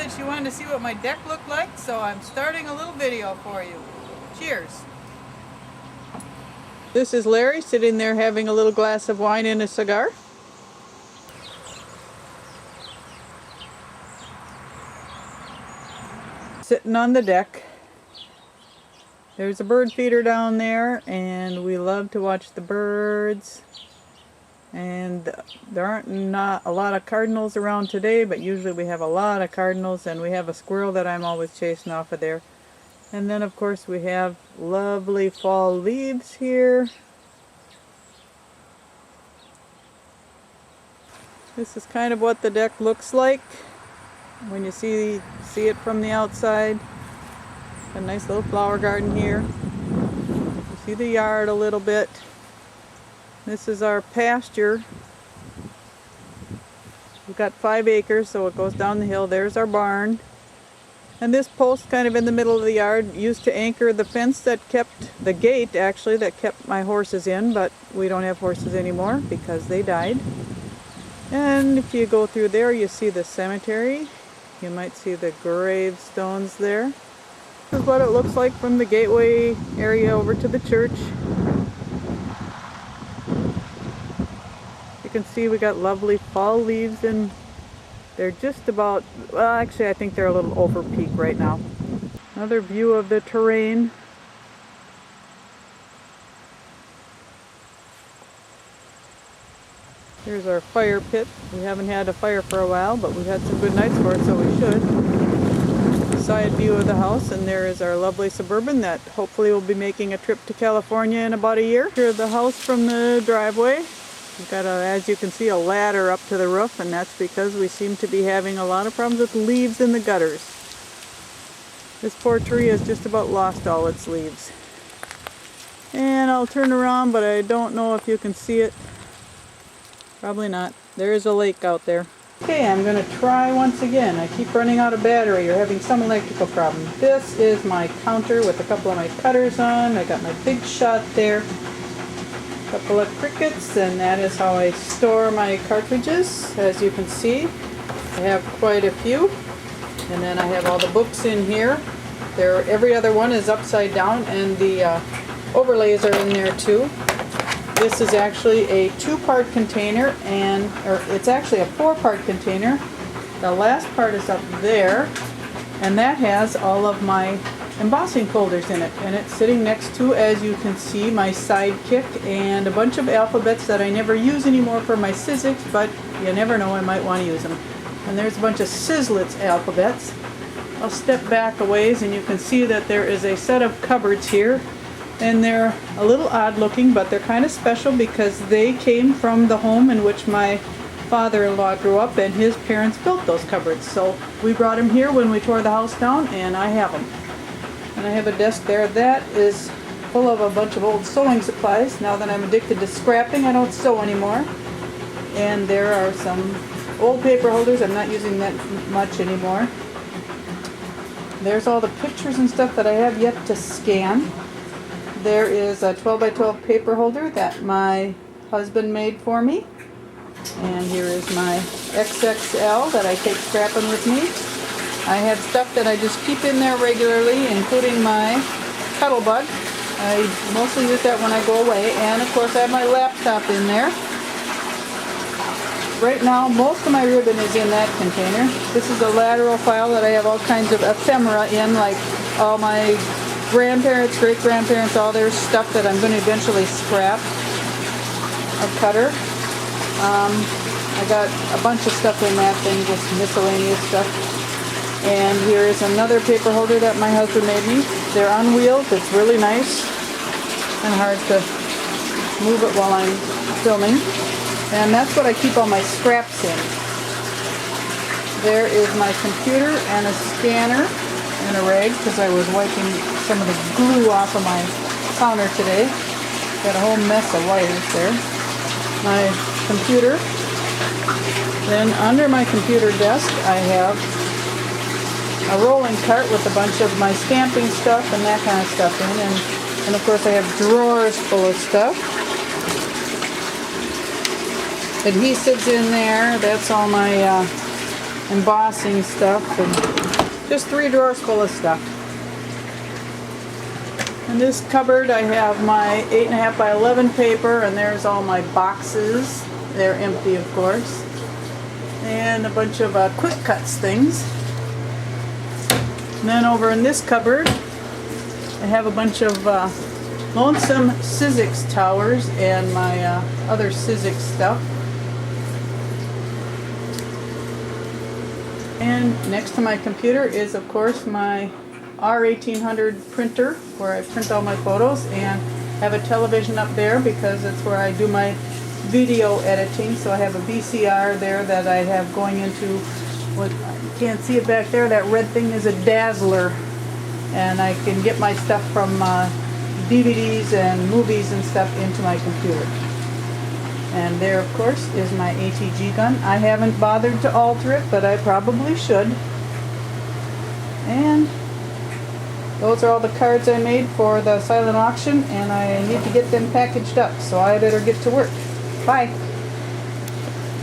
that she wanted to see what my deck looked like, so I'm starting a little video for you. Cheers. This is Larry sitting there having a little glass of wine and a cigar. Sitting on the deck. There's a bird feeder down there, and we love to watch the birds. And there aren't not a lot of cardinals around today, but usually we have a lot of cardinals, and we have a squirrel that I'm always chasing off of there. And then of course we have lovely fall leaves here. This is kind of what the deck looks like when you see it from the outside. A nice little flower garden here. You see the yard a little bit. This is our pasture. We've got 5 acres, so it goes down the hill. There's our barn. And this post kind of in the middle of the yard used to anchor the fence that kept, the gate actually, that kept my horses in, but we don't have horses anymore because they died. And if you go through there, you see the cemetery. You might see the gravestones there. This is what it looks like from the gateway area over to the church. You can see we got lovely fall leaves, and they're just about, well actually I think they're a little over peak right now. Another view of the terrain. Here's our fire pit. We haven't had a fire for a while, but we've had some good nights for it, so we should. Side view of the house, and there is our lovely Suburban that hopefully will be making a trip to California in about a year. Here's the house from the driveway. We've got, as you can see, a ladder up to the roof, and that's because we seem to be having a lot of problems with leaves in the gutters. This poor tree has just about lost all its leaves. And I'll turn around, but I don't know if you can see it. Probably not. There is a lake out there. Okay, I'm going to try once again. I keep running out of battery or having some electrical problem. This is my counter with a couple of my cutters on. I got my big shot there. A couple of crickets, and that is how I store my cartridges. As you can see, I have quite a few. And then I have all the books in here. Every other one is upside down, and the overlays are in there too. This is actually a 2-part container, or it's actually a 4-part container. The last part is up there, and that has all of my embossing folders in it. And it's sitting next to, as you can see, my Sidekick and a bunch of alphabets that I never use anymore for my Sizzix, but you never know, I might want to use them. And there's a bunch of Sizzlitz alphabets. I'll step back a ways, and you can see that there is a set of cupboards here. And they're a little odd looking, but they're kind of special because they came from the home in which my father-in-law grew up, and his parents built those cupboards. So we brought them here when we tore the house down, and I have them. And I have a desk there that is full of a bunch of old sewing supplies. Now that I'm addicted to scrapping, I don't sew anymore. And there are some old paper holders. I'm not using that much anymore. There's all the pictures and stuff that I have yet to scan. There is a 12 by 12 paper holder that my husband made for me. And here is my XXL that I take scrapping with me. I have stuff that I just keep in there regularly, including my cuddle bug. I mostly use that when I go away. And of course I have my laptop in there. Right now most of my ribbon is in that container. This is a lateral file that I have all kinds of ephemera in, like all my grandparents, great-grandparents, all their stuff that I'm going to eventually scrap. A cutter. I got a bunch of stuff in that thing, just miscellaneous stuff. And here is another paper holder that my husband made me. They're on wheels. It's really nice and hard to move it while I'm filming. And that's what I keep all my scraps in. There is my computer and a scanner and a rag, because I was wiping some of the glue off of my counter today. Got a whole mess of wires there. My computer. Then under my computer desk I have a rolling cart with a bunch of my stamping stuff and that kind of stuff in. And of course I have drawers full of stuff. Adhesives in there. That's all my embossing stuff, and just 3 drawers full of stuff. In this cupboard I have my 8.5 by 11 paper, and there's all my boxes. They're empty, of course. And a bunch of quick cuts things. And then over in this cupboard I have a bunch of Lonesome Sizzix towers and my other Sizzix stuff. And next to my computer is, of course, my R1800 printer where I print all my photos, and have a television up there because that's where I do my video editing. So I have a VCR there that I have going into what you can't see it back there. That red thing is a Dazzler, and I can get my stuff from DVDs and movies and stuff into my computer. And there, of course, is my ATG gun. I haven't bothered to alter it, but I probably should. And those are all the cards I made for the silent auction, and I need to get them packaged up, so I better get to work. Bye.